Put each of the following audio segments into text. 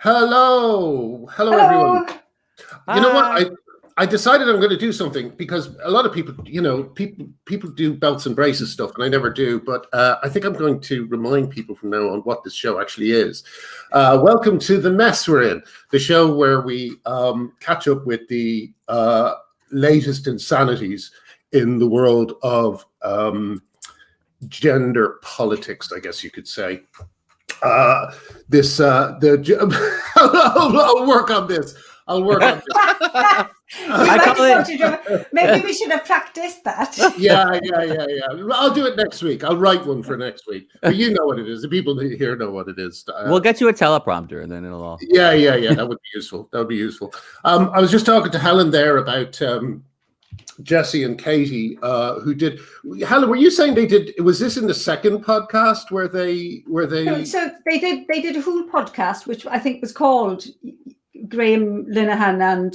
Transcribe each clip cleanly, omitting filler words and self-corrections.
Hello, everyone. You know what? I decided I'm going to do something because a lot of people, people do belts and braces stuff, and I never do. But I think I'm going to remind people from now on what this show actually is. Welcome to The Mess We're In, the show where we catch up with the latest insanities in the world of gender politics, I guess you could say. I'll work on this. Maybe we should have practiced that. Yeah. I'll do it next week. I'll write one for next week. But you know what it is. The people here know what it is. We'll get you a teleprompter, and then it'll all. Yeah. That would be useful. I was just talking to Helen there about Jesse and Katie, who did. Helen, were you saying they did? Was this in the second podcast where they? So they did a whole podcast, which I think was called Graham Linehan and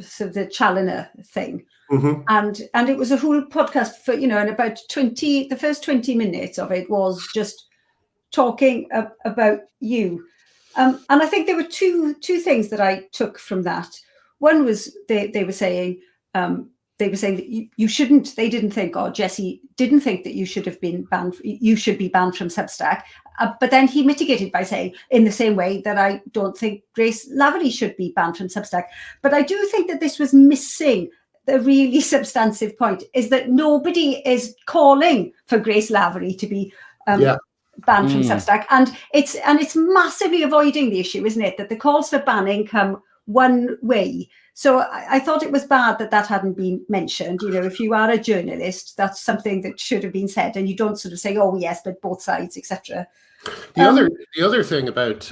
sort of the Challoner thing, and it was a whole podcast for and about the first 20 minutes of it was just talking about you, and I think there were two things that I took from that. One was they were saying. They were saying that you shouldn't. They didn't think, Jesse didn't think that you should have been banned. You should be banned from Substack. But then he mitigated by saying, in the same way that I don't think Grace Lavery should be banned from Substack. But I do think that this was missing the really substantive point: is that nobody is calling for Grace Lavery to be banned from Substack, and it's massively avoiding the issue, isn't it? That the calls for banning come one way. So I thought it was bad that hadn't been mentioned. If you are a journalist, that's something that should have been said, and you don't sort of say, "Oh yes, but both sides," etc. The other thing about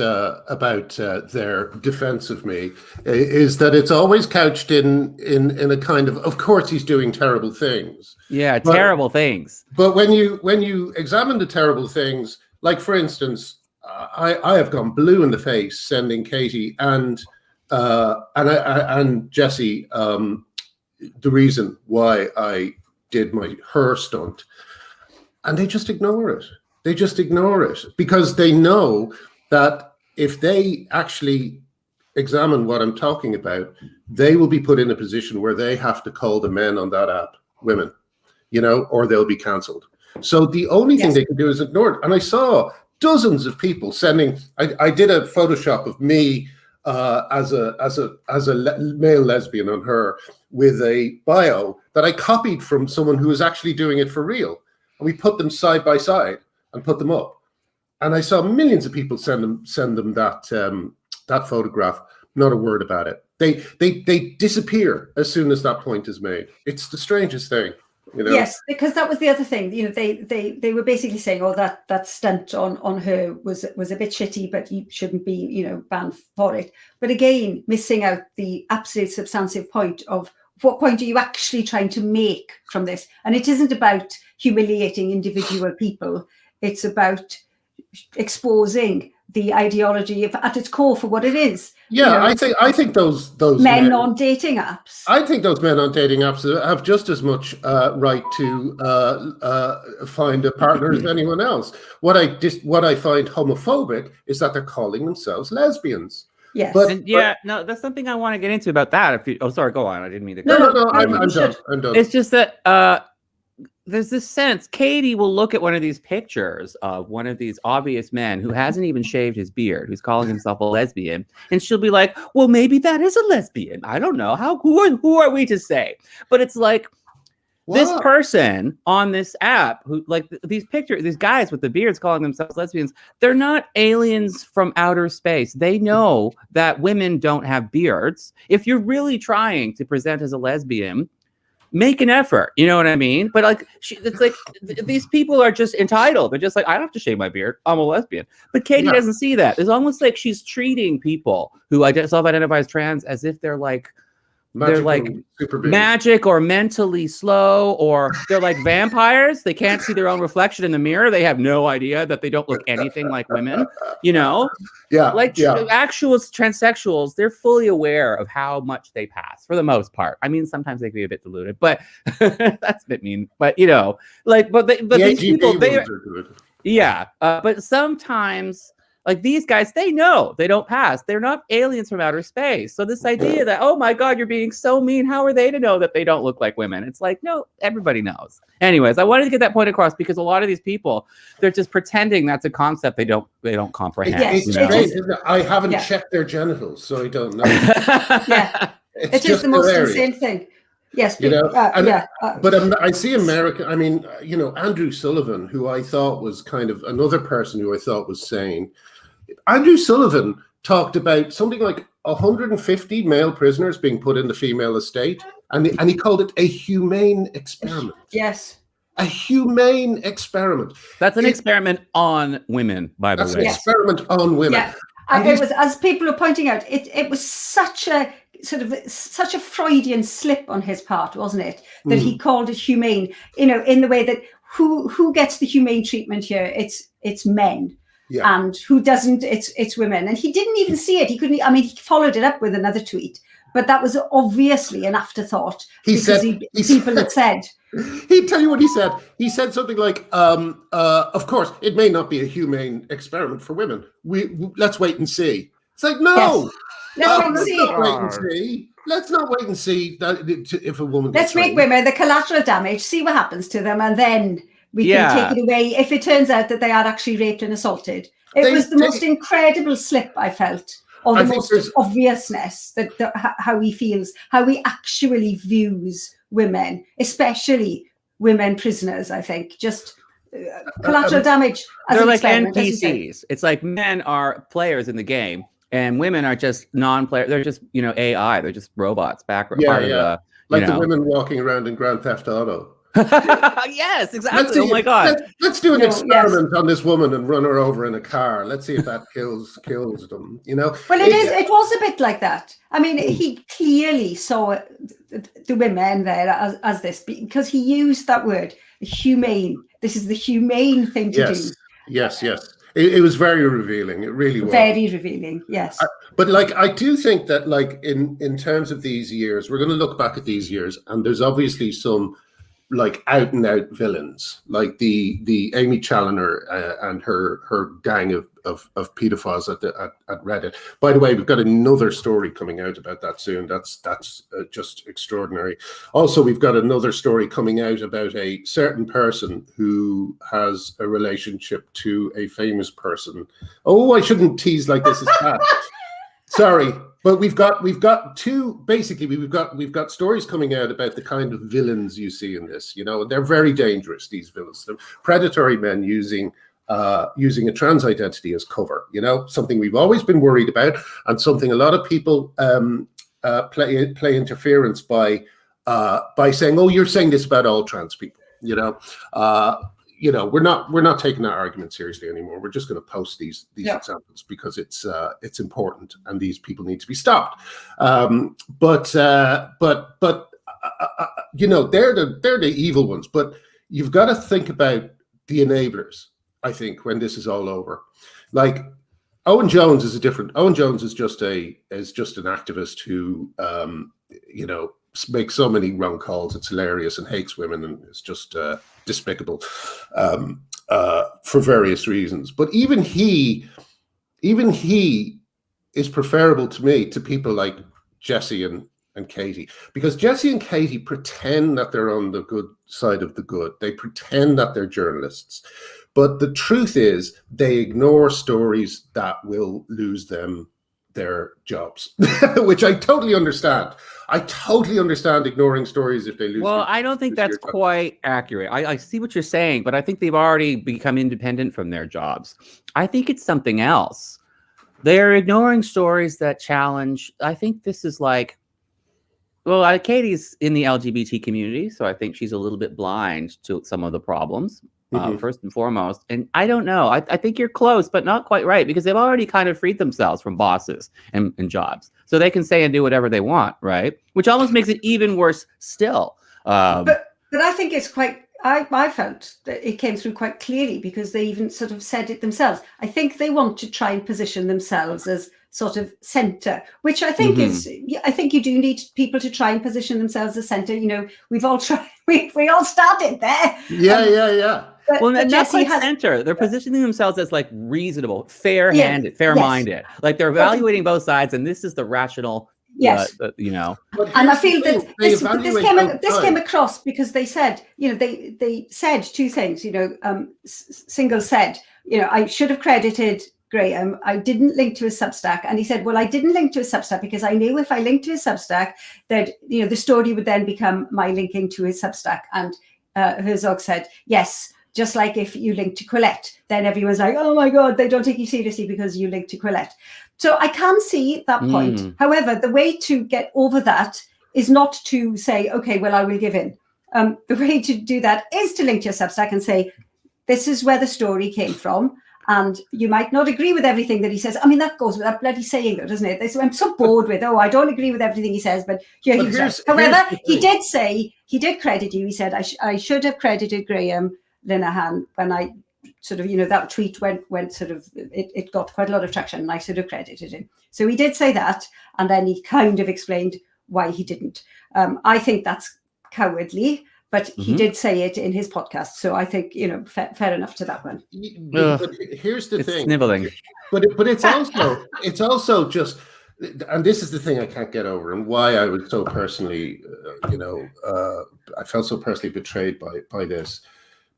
their defense of me is that it's always couched in a kind of course he's doing terrible things. Yeah, terrible things. But when you examine the terrible things, like for instance, I have gone blue in the face sending Katie and Jesse the reason why I did her stunt, and they just ignore it. They just ignore it because they know that if they actually examine what I'm talking about, they will be put in a position where they have to call the men on that app women, or they'll be cancelled. So the only thing they can do is ignore it. And I saw dozens of people sending. I did a Photoshop of me. As a male lesbian on her with a bio that I copied from someone who was actually doing it for real, and we put them side by side and put them up, and I saw millions of people send them that photograph. Not a word about it. They disappear as soon as that point is made. It's the strangest thing. Yes, because that was the other thing. They were basically saying, that stunt on her was a bit shitty, but you shouldn't be, banned for it. But again, missing out the absolute substantive point of what point are you actually trying to make from this? And it isn't about humiliating individual people. It's about exposing the ideology at its core for what it is. Yeah, I think those men on dating apps. I think those men on dating apps have just as much right to find a partner as anyone else. What I find homophobic is that they're calling themselves lesbians. Yes. No, that's something I want to get into about that. Sorry, go on. I didn't mean to. No, I'm done. It's just that there's this sense Katie will look at one of these pictures of one of these obvious men who hasn't even shaved his beard, who's calling himself a lesbian, and she'll be like, well, maybe that is a lesbian. I don't know. Who are we to say? But it's like this person on this app who, like, these guys with the beards calling themselves lesbians, they're not aliens from outer space. They know that women don't have beards. If you're really trying to present as a lesbian, make an effort, you know what I mean? But it's like these people are just entitled. They're just like, I don't have to shave my beard. I'm a lesbian. But Katie doesn't see that. It's almost like she's treating people who self-identify as trans as if they're like magic or mentally slow, or they're like vampires. They can't see their own reflection in the mirror. They have no idea that they don't look anything like women, Actual transsexuals, they're fully aware of how much they pass for the most part. I mean, sometimes they can be a bit deluded, but that's a bit mean. But but these people, but sometimes Like these guys, they know they don't pass. They're not aliens from outer space. So this idea that, oh my God, you're being so mean. How are they to know that they don't look like women? It's like, no, everybody knows. Anyways, I wanted to get that point across because a lot of these people, they're just pretending that's a concept they don't comprehend. Yes, It's you know? great, isn't it? I haven't checked their genitals, so I don't know. It is the most insane thing. Yes, but I see America. I mean, Andrew Sullivan, who I thought was kind of another person who I thought was sane. Andrew Sullivan talked about something like 150 male prisoners being put in the female estate, and he called it a humane experiment. Yes. A humane experiment. That's an experiment on women, by the way. That's an experiment on women. Yeah. And it was, as people are pointing out, it was such a Freudian slip on his part, wasn't it? That he called it humane, in the way that who gets the humane treatment here? It's men. Yeah. And who doesn't? It's women. And he didn't even see it. He couldn't. I mean, he followed it up with another tweet, but that was obviously an afterthought. People had said. He'd tell you what he said. He said something like, "Of course, it may not be a humane experiment for women. Let's wait and see." It's like, no. Yes. Let's wait and see. Let's not wait and see that if a woman. Let's make women the collateral damage. See what happens to them, and then we can take it away if it turns out that they are actually raped and assaulted. It was the most incredible slip I felt, or the most obviousness that how he feels, how he actually views women, especially women prisoners. I think just collateral damage. They're like NPCs. It's like men are players in the game, and women are just non-players. They're just AI. They're just robots. The women walking around in Grand Theft Auto. Yes, exactly. Oh my God. Let's do an experiment on this woman and run her over in a car. Let's see if that kills them. Well, it was a bit like that. I mean, he clearly saw the women there as this, because he used that word, humane. This is the humane thing to do. Yes. It was very revealing. It really was. Very revealing, yes. But I do think that in terms of these years, we're going to look back at these years, and there's obviously some out and out villains, like the Amy Challoner and her gang of pedophiles at Reddit. By the way, we've got another story coming out about that soon. That's just extraordinary. Also, we've got another story coming out about a certain person who has a relationship to a famous person. Oh, I shouldn't tease like this. It's bad. Sorry. But we've got two. Basically, we've got stories coming out about the kind of villains you see in this. They're very dangerous. These villains, they're predatory men using a trans identity as cover. Something we've always been worried about, and something a lot of people play interference by saying, "Oh, you're saying this about all trans people." We're not taking that argument seriously anymore. We're just going to post these examples because it's important, and these people need to be stopped. But they're the evil ones. But you've got to think about the enablers. I think when this is all over, like Owen Jones is different. Owen Jones is just an activist who makes so many wrong calls. It's hilarious and hates women, and it's just despicable for various reasons. But even he is preferable to me to people like Jesse and Katie, because Jesse and Katie pretend that they're on the good side of the good. They pretend that they're journalists. But the truth is they ignore stories that will lose them their jobs, which I totally understand. I totally understand ignoring stories if they lose. Well, I don't think that's quite accurate. I see what you're saying, but I think they've already become independent from their jobs. I think it's something else. They're ignoring stories that challenge. I think this is Katie's in the LGBT community, so I think she's a little bit blind to some of the problems. First and foremost. And I don't know. I think you're close, but not quite right, because they've already kind of freed themselves from bosses and jobs. So they can say and do whatever they want, right? Which almost makes it even worse still. But I think it's quite, I felt that it came through quite clearly, because they even sort of said it themselves. I think they want to try and position themselves as sort of center, which I think I think you do need people to try and position themselves as center. We've all tried, we all started there. Yeah. well, not Jessie quite center. They're positioning themselves as like reasonable, fair-handed, Yes. fair-minded. Like they're evaluating both sides, and this is the rational. Yes. You know. And I feel that this came across because they said, they said two things. Singal said, I should have credited Graham. I didn't link to his Substack. And he said, well, I didn't link to his Substack because I knew if I linked to his Substack that, the story would then become my linking to his Substack. And Herzog said, yes, just like if you link to Colette, then everyone's like, oh my God, they don't take you seriously because you link to Colette. So I can see that point. However, the way to get over that is not to say, okay, well, I will give in. The way to do that is to link to your Substack and say, this is where the story came from. And you might not agree with everything that he says. I mean, that goes with that bloody saying, though, doesn't it? I'm so bored with, I don't agree with everything he says, but here he says. However, he did credit you. He said, I should have credited Graham Linehan when I sort of, that tweet went sort of, it got quite a lot of traction and I should have credited him. So he did say that. And then he kind of explained why he didn't. I think that's cowardly. But he did say it in his podcast, so I think fair enough to that one. But here's the thing: sniveling. But it's also just, and this is the thing I can't get over, and why I was so personally, I felt so personally betrayed by this.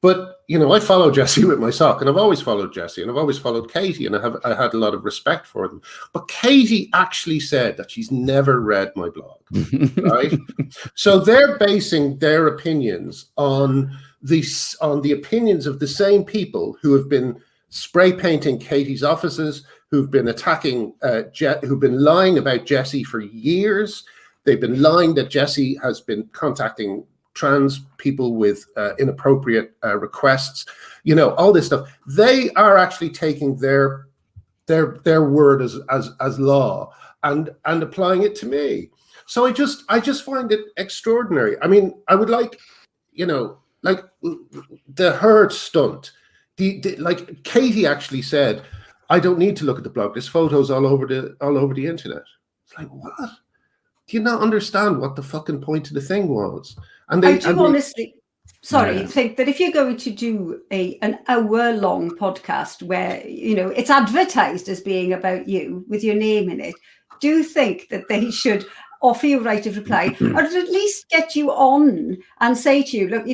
But I follow Jessie with my sock, and I've always followed Jessie, and I've always followed Katie, and I had a lot of respect for them. But Katie actually said that she's never read my blog, right? So they're basing their opinions on the opinions of the same people who have been spray painting Katie's offices, who've been attacking, who've been lying about Jessie for years. They've been lying that Jessie has been contacting trans people with inappropriate requests, all this stuff. They are actually taking their word as law and applying it to me. So I just find it extraordinary. I mean, I would like the Heard stunt. Like Katie actually said, I don't need to look at the blog. There's photos all over the internet. It's like, what? Do you not understand what the fucking point of the thing was? And I do honestly think that if you're going to do an hour-long podcast where it's advertised as being about you with your name in it, do think that they should offer you a right of reply, or at least get you on and say to you, look,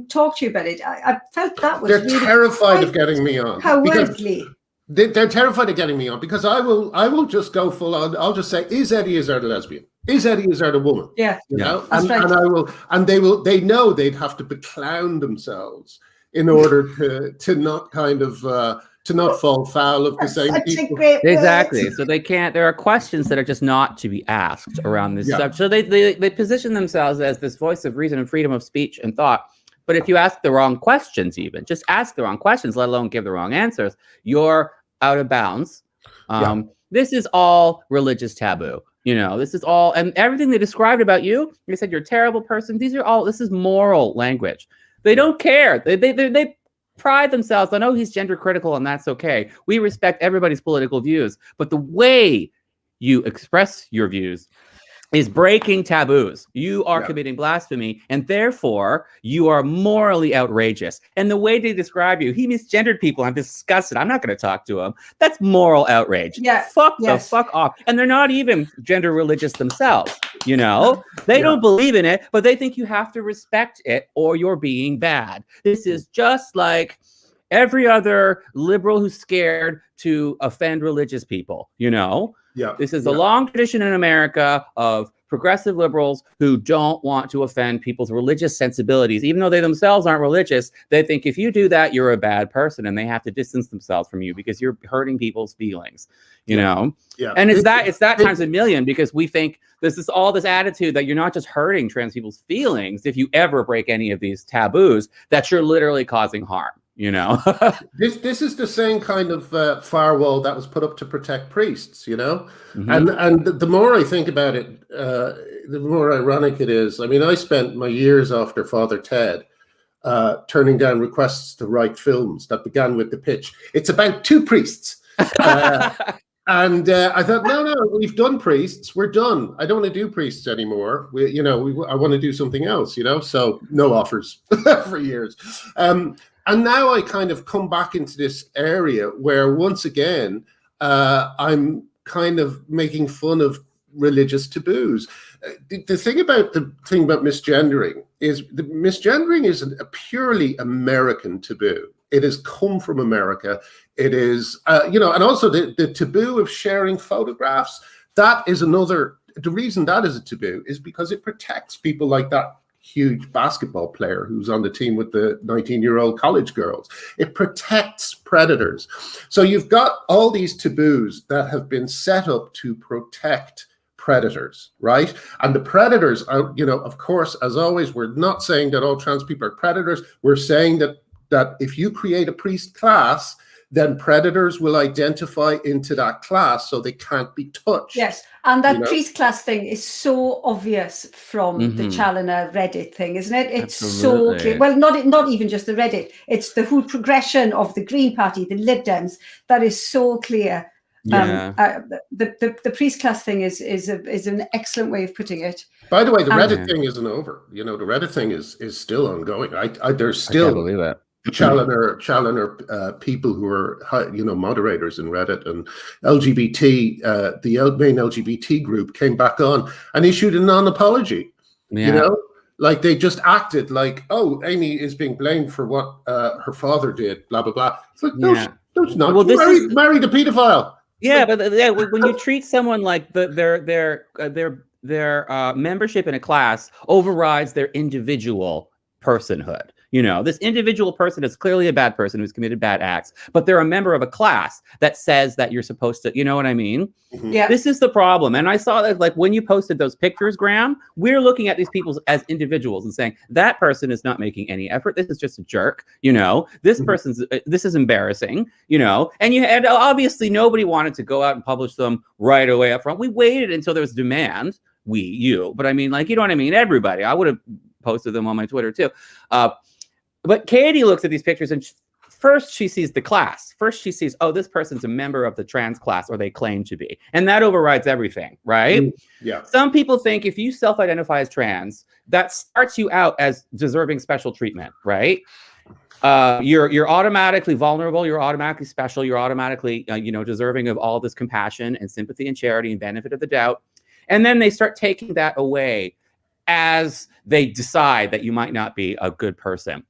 talk to you about it. I felt that was they're terrified of getting me on. Cowardly. They're terrified of getting me on because I will just go full on. I'll just say, is Eddie Izzard a lesbian? Is Eddie Izzard a woman? Yeah, and they know they'd have to beclown themselves in order to not kind of to not fall foul of the same people. Exactly. So they can't. There are questions that are just not to be asked around this subject. So they position themselves as this voice of reason and freedom of speech and thought. But if you ask the wrong questions, even just ask the wrong questions, let alone give the wrong answers, you're out of bounds. This is all religious taboo. This is all, and everything they described about you, they said you're a terrible person. This is moral language. They don't care. They pride themselves on, he's gender critical and that's okay. We respect everybody's political views. But the way you express your views is breaking taboos. You are committing blasphemy, and therefore you are morally outrageous. And the way they describe you, he misgendered people. I'm disgusted. I'm not going to talk to him. That's moral outrage. Fuck off. And they're not even gender religious themselves. They don't believe in it, but they think you have to respect it or you're being bad. This is just like every other liberal who's scared to offend religious people, This is a long tradition in America of progressive liberals who don't want to offend people's religious sensibilities. Even though they themselves aren't religious, they think if you do that, you're a bad person and they have to distance themselves from you because you're hurting people's feelings, And it's that times a million because we think this is all this attitude that you're not just hurting trans people's feelings if you ever break any of these taboos, that you're literally causing harm. This is the same kind of firewall that was put up to protect priests, and the more I think about it, the more ironic it is. I mean, I spent my years after Father Ted turning down requests to write films that began with the pitch, it's about two priests. And I thought, no, we've done priests. We're done. I don't want to do priests anymore. I want to do something else, So no offers for years. And now I kind of come back into this area where once again, I'm kind of making fun of religious taboos. The thing about misgendering is misgendering is a purely American taboo. It has come from America. It is, and also the taboo of sharing photographs. That is another. The reason that is a taboo is because it protects people like that huge basketball player who's on the team with the 19-year-old college girls. It protects predators. So you've got all these taboos that have been set up to protect predators, right? And the predators are, of course, as always, we're not saying that all trans people are predators. We're saying that if you create a priest class, then predators will identify into that class so they can't be touched. Yes, and that priest class thing is so obvious from the Challoner Reddit thing, isn't it? It's so clear. Well, not even just the Reddit. It's the whole progression of the Green Party, the Lib Dems, that is so clear. Yeah. The priest class thing is an excellent way of putting it. By the way, the Reddit thing isn't over. The Reddit thing is still ongoing. There's still, I can't believe it. Challoner people who are moderators in Reddit, and LGBT, the main LGBT group came back on and issued a non-apology. Like they just acted like, oh, Amy is being blamed for what her father did, blah blah blah. It's like no, she's not. Well, married a pedophile. Yeah, but when you treat someone like their membership in a class overrides their individual personhood. This individual person is clearly a bad person who's committed bad acts, but they're a member of a class that says that you're supposed to, you know what I mean? Mm-hmm. Yeah. This is the problem. And I saw that, like, when you posted those pictures, Graham, we're looking at these people as individuals and saying, that person is not making any effort. This is just a jerk. This person's, this is embarrassing, and obviously nobody wanted to go out and publish them right away up front. We waited until there was demand. But I mean, like, you know what I mean? Everybody, I would have posted them on my Twitter too. But Katie looks at these pictures and first she sees the class. First she sees, oh, this person's a member of the trans class, or they claim to be. And that overrides everything, right? Yeah. Some people think if you self-identify as trans, that starts you out as deserving special treatment, right? You're automatically vulnerable. You're automatically special. You're automatically, deserving of all this compassion and sympathy and charity and benefit of the doubt. And then they start taking that away as they decide that you might not be a good person.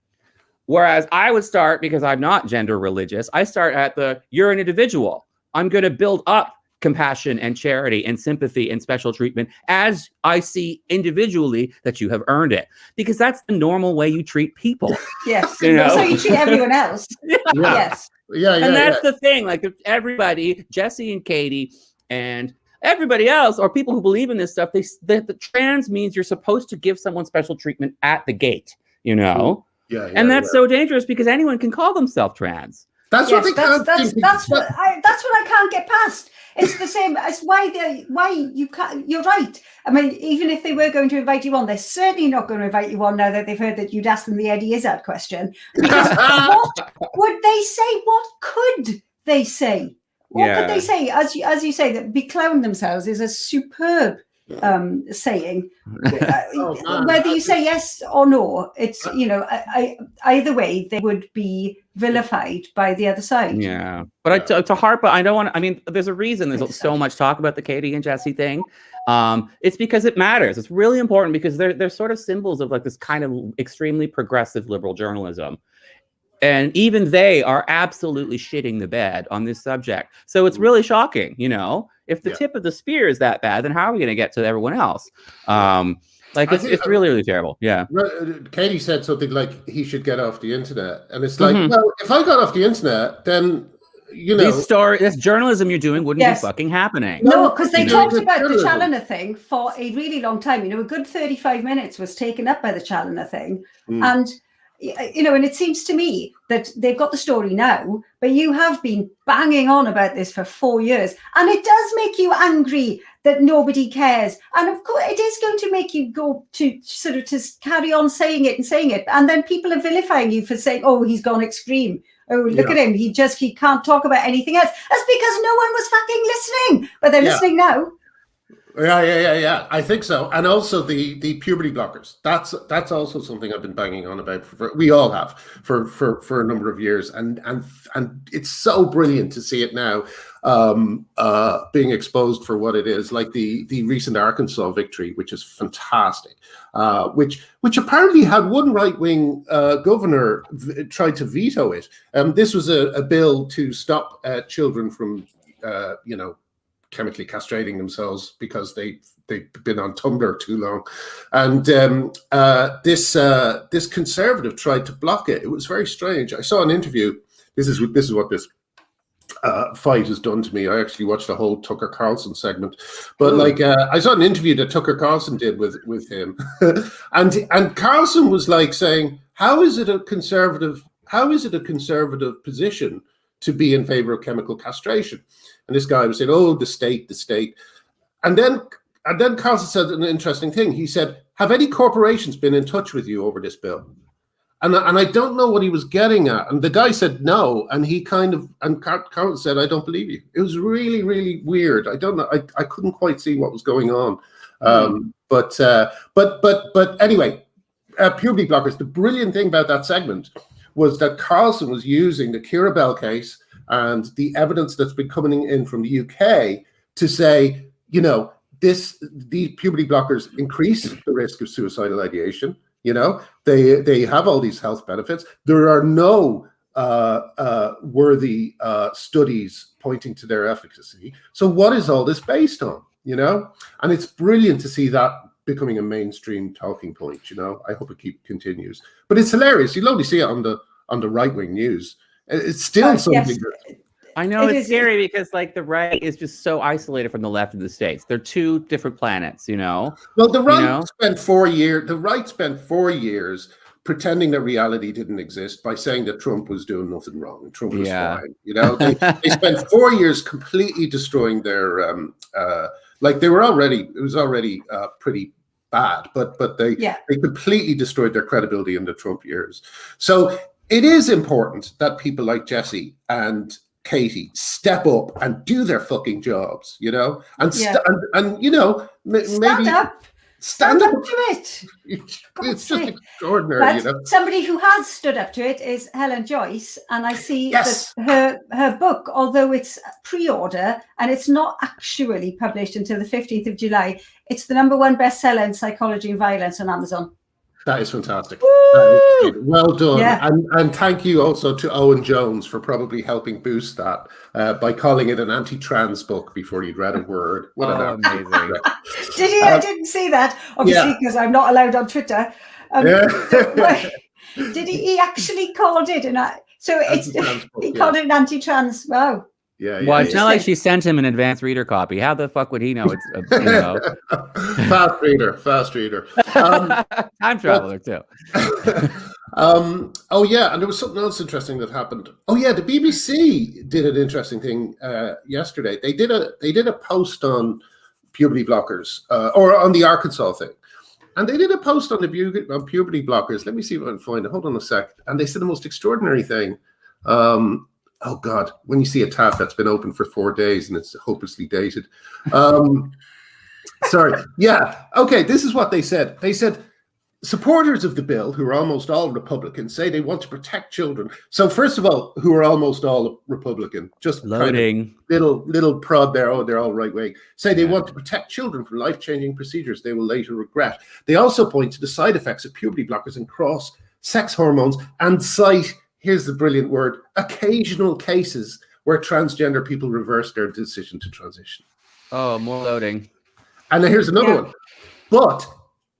Whereas I would start, because I'm not gender religious, I start at you're an individual. I'm going to build up compassion and charity and sympathy and special treatment as I see individually that you have earned it. Because that's the normal way you treat people. Yes. So you treat everyone else. Yeah. Yes. Yeah. And that's the thing. Like, everybody, Jesse and Katie and everybody else, or people who believe in this stuff, the trans means you're supposed to give someone special treatment at the gate, Yeah, and that's so dangerous because anyone can call themselves trans. That's what they can't. That's what I can't get past. It's the same as why you can't. You're right. I mean, even if they were going to invite you on, they're certainly not going to invite you on now that they've heard that you'd asked them the Eddie Izzard question. Because what would they say? What could they say? What could they say? As you say, that beclown themselves is a superb saying. Whether you say yes or no, it's either way they would be vilified by the other side. Yeah, but to harp, I don't want to. I mean, there's a reason there's so much talk about the Katie and Jesse thing. It's because it matters. It's really important because they're sort of symbols of like this kind of extremely progressive liberal journalism. And even they are absolutely shitting the bed on this subject. So it's really shocking, if the tip of the spear is that bad, then how are we going to get to everyone else? It's really, really terrible. Yeah. Katie said something like he should get off the internet. And it's like, well, if I got off the internet, then, this journalism you're doing wouldn't be fucking happening. No, because they talked about the Challoner thing for a really long time. A good 35 minutes was taken up by the Challoner thing. And and it seems to me that they've got the story now, but you have been banging on about this for 4 years. And it does make you angry that nobody cares. And of course, it is going to make you go to sort of to carry on saying it. And then people are vilifying you for saying, oh, he's gone extreme. Oh, look at him. He can't talk about anything else. That's because no one was fucking listening. But they're listening now. Yeah. I think so. And also the puberty blockers. That's also something I've been banging on about. We all have for a number of years, and it's so brilliant to see it now being exposed for what it is. Like the recent Arkansas victory, which is fantastic. Which apparently had one right-wing governor tried to veto it. This was a bill to stop children from chemically castrating themselves because they've been on Tumblr too long, and this conservative tried to block it. It was very strange. I saw an interview. This is what this fight has done to me. I actually watched a whole Tucker Carlson segment, but I saw an interview that Tucker Carlson did with him, and Carlson was like saying, how is it a conservative position to be in favor of chemical castration? And this guy was saying, oh, the state. And then Carlson said an interesting thing. He said, have any corporations been in touch with you over this bill? And I don't know what he was getting at. And the guy said no. And Carlson said, I don't believe you. It was really, really weird. I don't know. I couldn't quite see what was going on. But anyway, puberty blockers. The brilliant thing about that segment was that Carlson was using the Kirabel case and the evidence that's been coming in from the UK to say, these puberty blockers increase the risk of suicidal ideation. They have all these health benefits. There are no worthy studies pointing to their efficacy. So what is all this based on? And it's brilliant to see that becoming a mainstream talking point. I hope it continues. But it's hilarious. You'll only see it on the right-wing news. It's still something. Yes. I know it's scary because the right is just so isolated from the left of the States. They're two different planets, Well, the right spent 4 years. The right spent 4 years pretending that reality didn't exist by saying that Trump was doing nothing wrong and Trump was fine. They spent 4 years completely destroying their. They were already. It was already pretty bad, but they completely destroyed their credibility in the Trump years. So it is important that people like Jessie and Katie step up and do their fucking jobs, and maybe stand up to it. It's just extraordinary, Somebody who has stood up to it is Helen Joyce, and I see that her book, although it's pre-order and it's not actually published until the 15th of July, it's the #1 bestseller in psychology and violence on Amazon. That is fantastic. That is well done. Yeah. And thank you also to Owen Jones for probably helping boost that by calling it an anti-trans book before you'd read a word. Amazing. Did he? I didn't see that, obviously, because I'm not allowed on Twitter. Did he actually called it? He called it an anti-trans. Wow. Yeah. Well, it's not like she sent him an advanced reader copy. How the fuck would he know it's fast reader. Time traveler too. And there was something else interesting that happened. The BBC did an interesting thing yesterday. They did a post on puberty blockers or on the Arkansas thing. And they did a post on puberty blockers. Let me see if I can find it. Hold on a sec. And they said the most extraordinary thing. Oh God, when you see a tap that's been open for 4 days and it's hopelessly dated. Sorry. Yeah. Okay. This is what they said. They said supporters of the bill, who are almost all Republican, say they want to protect children. So first of all, who are almost all Republican, just loading kind of little prod there. Oh, they're all right wing. Say they want to protect children from life-changing procedures they will later regret. They also point to the side effects of puberty blockers and cross-sex hormones and cite, here's the brilliant word, occasional cases where transgender people reverse their decision to transition. Oh, more loading. And then here's another one. But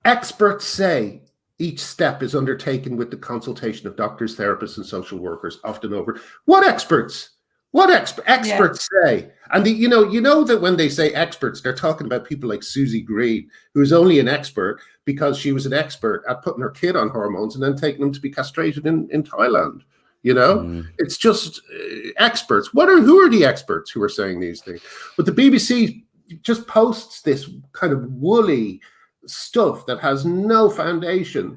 experts say each step is undertaken with the consultation of doctors, therapists, and social workers, often over. What experts? What experts say? And you know that when they say experts, they're talking about people like Susie Green, who is only an expert because she was an expert at putting her kid on hormones and then taking them to be castrated in Thailand. It's just experts. Who are the experts who are saying these things? But the BBC just posts this kind of woolly stuff that has no foundation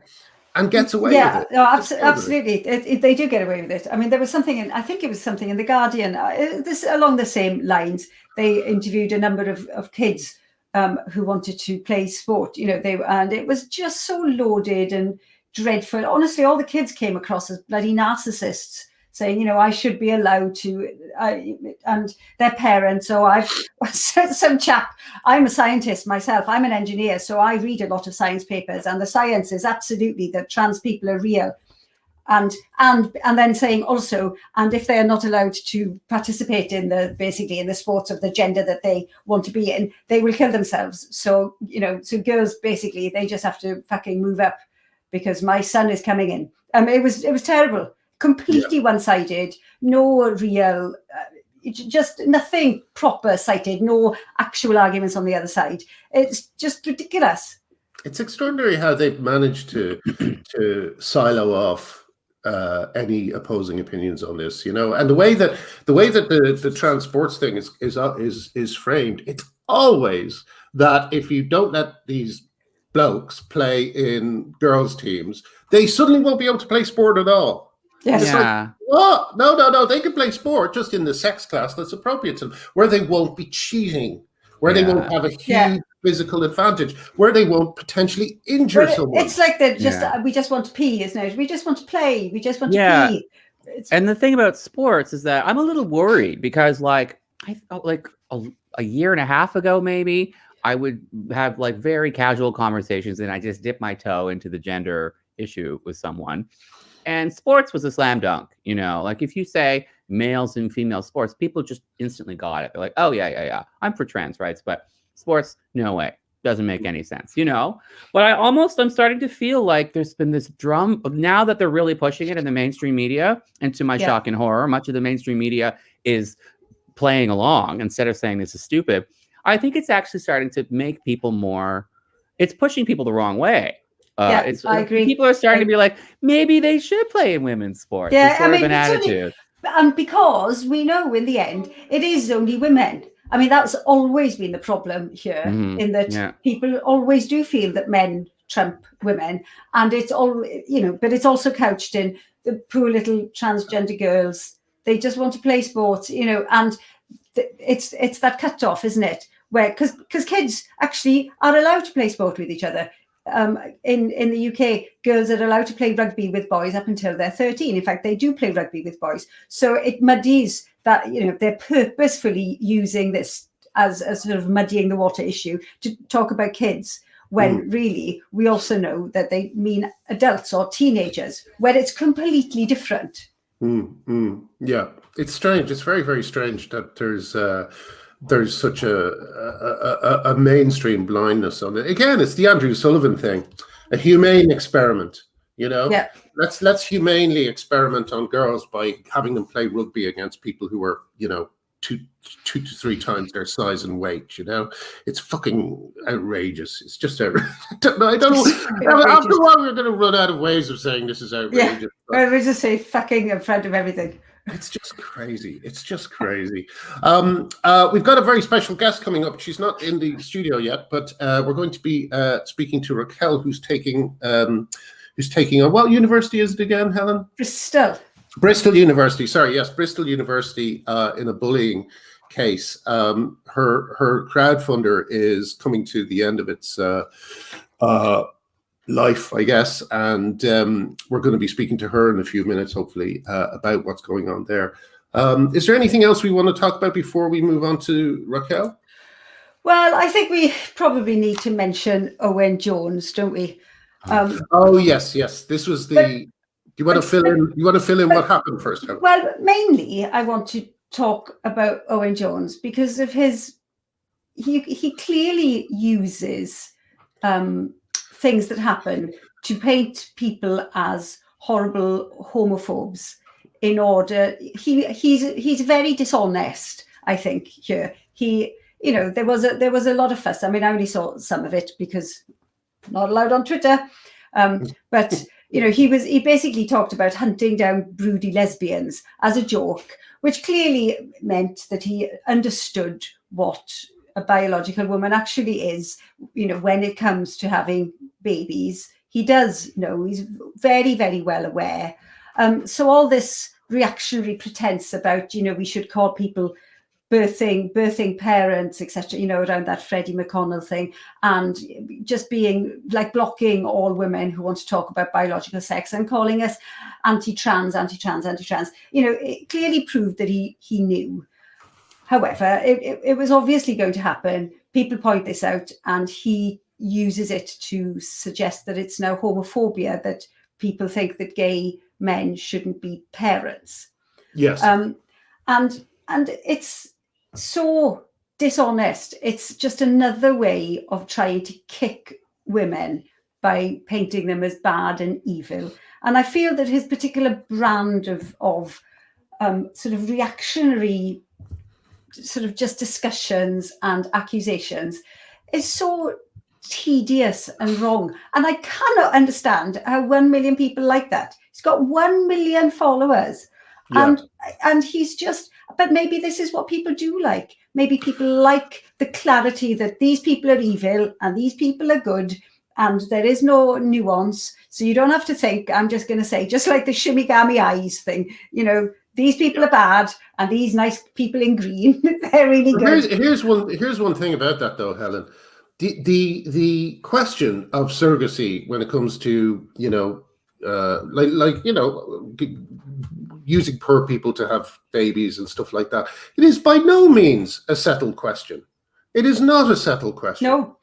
and gets away with it. No, absolutely. They do get away with it. I mean, there was something I think it was something in The Guardian, this along the same lines. They interviewed a number of kids who wanted to play sport. And it was just so loaded and dreadful. Honestly, all the kids came across as bloody narcissists, saying, I should be allowed to, and their parents. I've some chap. I'm a scientist myself. I'm an engineer, so I read a lot of science papers, and the science is absolutely that trans people are real. And then saying also, and if they are not allowed to participate in the sports of the gender that they want to be in, they will kill themselves. So girls basically, they just have to fucking move up because my son is coming in. It was terrible, completely one-sided, no real, just nothing proper cited, no actual arguments on the other side. It's just ridiculous. It's extraordinary how they've managed to silo off any opposing opinions on this, and the way that the trans sports thing is framed, it's always that if you don't let these blokes play in girls' teams, they suddenly won't be able to play sport at all. Yes. It's like, what? No, they can play sport just in the sex class that's appropriate to them, where they won't be cheating, where they won't have a huge physical advantage, where they won't potentially injure someone. It's like we just want to pee, isn't it? We just want to play. We just want to pee. And the thing about sports is that I'm a little worried because, I felt like a year and a half ago, maybe I would have very casual conversations, and I just dip my toe into the gender issue with someone. And sports was a slam dunk, if you say males and female sports, people just instantly got it. They're like, oh, yeah. I'm for trans rights, but sports, no way. Doesn't make any sense, But I'm starting to feel like there's been this drum now that they're really pushing it in the mainstream media. And to my shock and horror, much of the mainstream media is playing along instead of saying this is stupid. I think it's actually starting to make people it's pushing people the wrong way. I agree. People are starting to be like, maybe they should play in women's sports. Yeah, it's an attitude. And because we know in the end, it is only women. That's always been the problem here, in that people always do feel that men trump women. And it's all, but it's also couched in the poor little transgender girls. They just want to play sports, and it's that cut off, isn't it? Where, because kids actually are allowed to play sport with each other. In the UK, girls are allowed to play rugby with boys up until they're 13. In fact, they do play rugby with boys. So it muddies that, they're purposefully using this as sort of muddying the water issue to talk about kids, when really we also know that they mean adults or teenagers, where it's completely different. Yeah, it's strange. It's very, very strange that there's such a mainstream blindness on it. Again, it's the Andrew Sullivan thing, a humane experiment. Let's humanely experiment on girls by having them play rugby against people who are two to three times their size and weight. It's fucking outrageous. It's just outrageous. I don't know. After a while, we're going to run out of ways of saying this is outrageous. Yeah, we just say fucking in front of everything. It's just crazy. We've got a very special guest coming up. She's not in the studio yet, but we're going to be speaking to Raquel, who's taking on, what university is it again, Helen? Bristol University. Sorry, yes, Bristol University in a bullying case. Her crowdfunder is coming to the end of its life, I guess, and we're going to be speaking to her in a few minutes, hopefully, about what's going on there. Is there anything else we want to talk about before we move on to Raquel? Well, I think we probably need to mention Owen Jones, don't we? Yes. This was the. Do you want to fill in? You want to fill in what happened first? Helen? Well, mainly I want to talk about Owen Jones because of his. He clearly uses things that happen to paint people as horrible homophobes in order. He's very dishonest, I think. Here there was a lot of fuss. I only saw some of it because not allowed on Twitter, but he basically talked about hunting down broody lesbians as a joke, which clearly meant that he understood what a biological woman actually is, when it comes to having babies. He does know, he's very, very well aware. So all this reactionary pretense about, we should call people birthing parents, etc., around that Freddie McConnell thing, and just being like blocking all women who want to talk about biological sex and calling us anti-trans. It clearly proved that he knew. However, it was obviously going to happen. People point this out, and he uses it to suggest that it's now homophobia, that people think that gay men shouldn't be parents. Yes. And it's so dishonest. It's just another way of trying to kick women by painting them as bad and evil. And I feel that his particular brand of sort of reactionary, sort of just discussions and accusations is so tedious and wrong. And I cannot understand how 1 million people like that. He's got 1 million followers. Yeah. And he's just, but maybe this is what people do like. Maybe people like the clarity that these people are evil and these people are good, and there is no nuance. So you don't have to think, I'm just going to say, just like the Shimigami eyes thing, these people are bad and these nice people in green, they're really good. Here's one thing about that though, Helen. The question of surrogacy when it comes to, using poor people to have babies and stuff like that, it is by no means a settled question. It is not a settled question. No.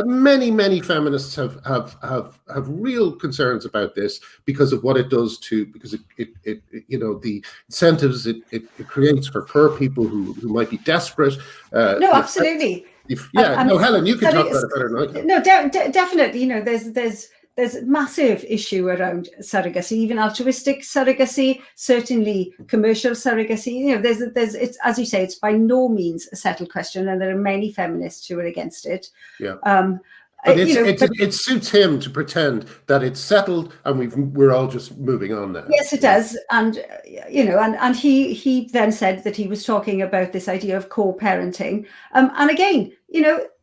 Many feminists have real concerns about this because of what it does because it the incentives it creates for poor people who might be desperate. No, absolutely. Helen, you can talk about it better than I can. No, definitely. There's a massive issue around surrogacy, even altruistic surrogacy, certainly commercial surrogacy. It's, as you say, it's by no means a settled question, and there are many feminists who are against it. Yeah. But it suits him to pretend that it's settled and we're all just moving on now. Yes, it does. And and he then said that he was talking about this idea of co-parenting. And again,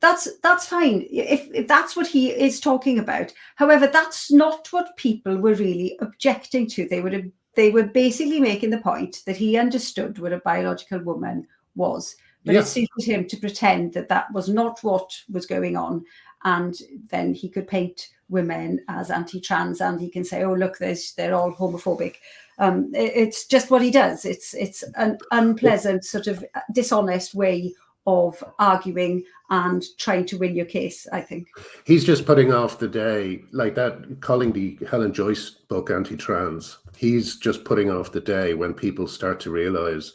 that's fine if that's what he is talking about. However, that's not what people were really objecting to. They were basically making the point that he understood what a biological woman was, but it suited him to pretend that was not what was going on. And then he could paint women as anti-trans, and he can say, "Oh, look, they're all homophobic." It's just what he does. It's an unpleasant, sort of dishonest way of arguing and trying to win your case, I think. He's just putting off the day, like that, calling the Helen Joyce book anti-trans. He's just putting off the day when people start to realize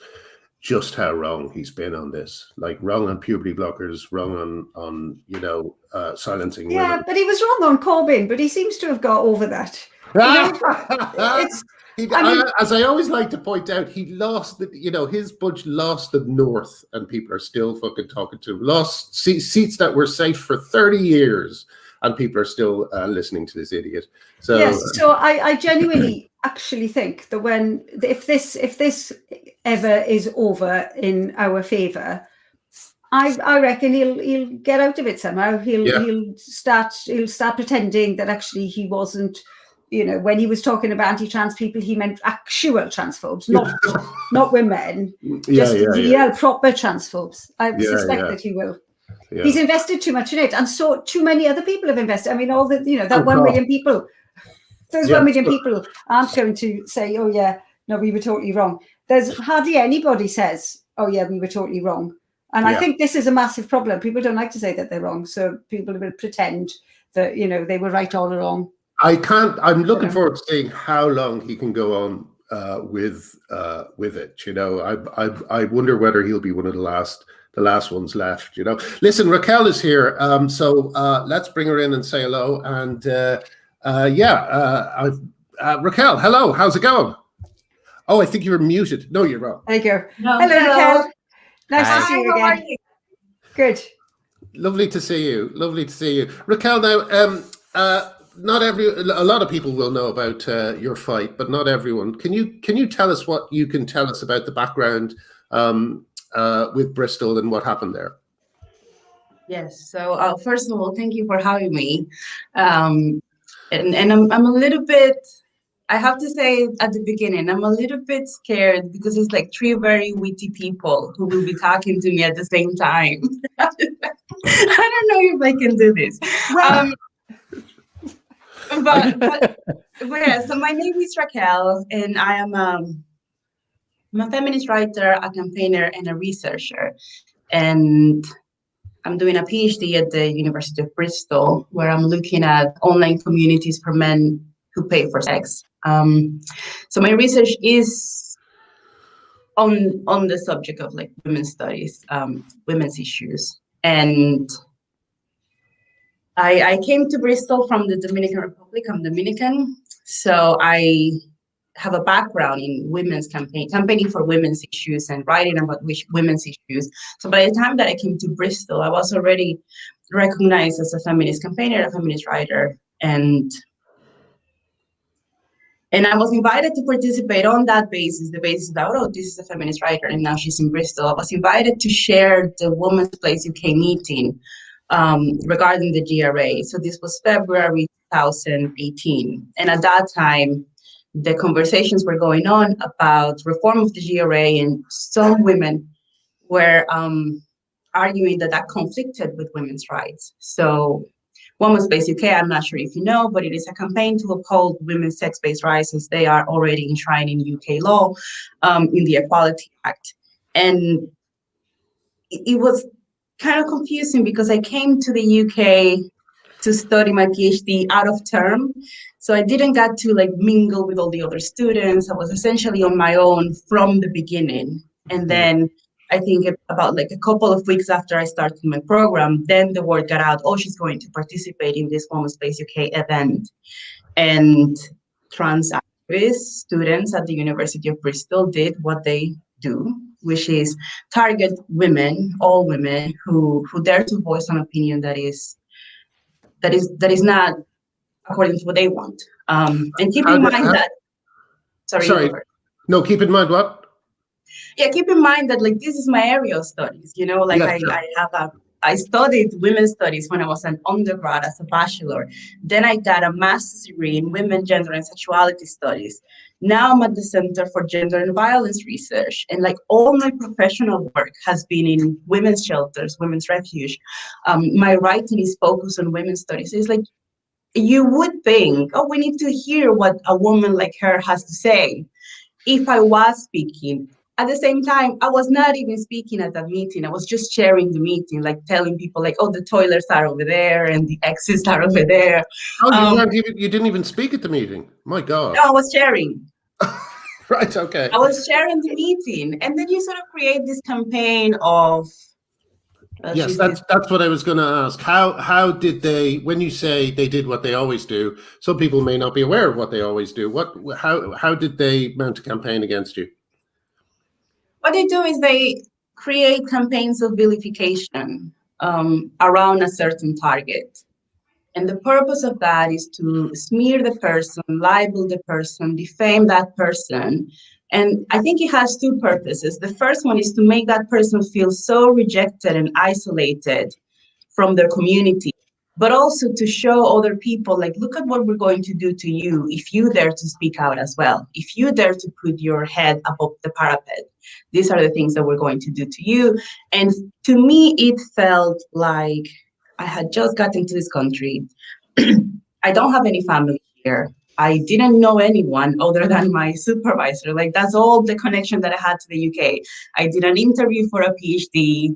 just how wrong he's been on this, like wrong on puberty blockers, wrong on silencing women. Yeah, but he was wrong on Corbyn, but he seems to have got over that. As I always like to point out, he lost his budge lost the North, and people are still fucking talking to him. Lost seats that were safe for 30 years, and people are still listening to this idiot. So yes, so I genuinely actually think that if this ever is over in our favour, I reckon he'll get out of it somehow. He'll start pretending that actually he wasn't. When he was talking about anti-trans people, he meant actual transphobes, not women, just real proper transphobes. I suspect that he will. Yeah. He's invested too much in it, and so too many other people have invested. I mean, all the that 1 million people. Those 1 million people aren't going to say, "Oh yeah, no, we were totally wrong." There's hardly anybody says, "Oh yeah, we were totally wrong." And I think this is a massive problem. People don't like to say that they're wrong, so people will pretend that they were right all along. I'm looking forward to seeing how long he can go on with it. I wonder whether he'll be one of the last ones left. Listen, Raquel is here, so let's bring her in and say hello. And Raquel, hello. How's it going? Oh, I think you were muted. No, you're wrong. There you go. Hello, Raquel. Nice to see you again. How are you? Good. Lovely to see you. Raquel, now, a lot of people will know about your fight, but not everyone. Can you tell us what you can tell us about the background with Bristol and what happened there? Yes. So first of all, thank you for having me. And I'm a little bit I have to say at the beginning, I'm a little bit scared because it's like three very witty people who will be talking to me at the same time. I don't know if I can do this. Well, But yeah, so my name is Raquel, and I'm a feminist writer, a campaigner, and a researcher. And I'm doing a PhD at the University of Bristol, where I'm looking at online communities for men who pay for sex. So my research is on the subject of like women's studies, women's issues. And I came to Bristol from the Dominican Republic. I'm Dominican. So I have a background in women's campaigning for women's issues and writing about women's issues. So by the time that I came to Bristol, I was already recognized as a feminist campaigner, a feminist writer, and I was invited to participate on that basis, the basis that, oh, this is a feminist writer, and now she's in Bristol. I was invited to share the Women's Place UK meeting regarding the GRA. So this was February 2018. And at that time, the conversations were going on about reform of the GRA, and some women were arguing that that conflicted with women's rights. So Women's Place UK, I'm not sure if you know, but it is a campaign to uphold women's sex-based rights as they are already enshrined in UK law, in the Equality Act. And it was kind of confusing because I came to the UK to study my PhD out of term. So I didn't get to like mingle with all the other students. I was essentially on my own from the beginning. And then I think about like a couple of weeks after I started my program, then the word got out, oh, she's going to participate in this Women's Place UK event. And trans activist students at the University of Bristol did what they do, which is target women, all women who dare to voice an opinion that is not according to what they want. And keep in mind that, sorry. No, keep in mind what? Yeah, keep in mind that like this is my area of studies, you know, like Yeah, I studied women's studies when I was an undergrad as a bachelor. Then I got a master's degree in women, gender, and sexuality studies. Now I'm at the Center for Gender and Violence Research. And like all my professional work has been in women's shelters, women's refuge. My writing is focused on women's studies. It's like, you would think, oh, we need to hear what a woman like her has to say. If I was speaking, at the same time, I was not even speaking at that meeting. I was just sharing the meeting, like telling people like, oh, the toilets are over there and the exits are over there. Oh, you didn't even speak at the meeting. My God. No, I was sharing. Right, okay. I was sharing the meeting. And then you sort of create this campaign of... yes, that's what I was going to ask. How did they, when you say they did what they always do, some people may not be aware of what they always do. How did they mount a campaign against you? What they do is they create campaigns of vilification around a certain target. And the purpose of that is to smear the person, libel the person, defame that person. And I think it has two purposes. The first one is to make that person feel so rejected and isolated from their community, but also to show other people, like, look at what we're going to do to you if you dare to speak out as well. If you dare to put your head above the parapet, these are the things that we're going to do to you. And to me, it felt like I had just gotten to this country. I don't have any family here. I didn't know anyone other than my supervisor. Like, that's all the connection that I had to the UK. I did an interview for a PhD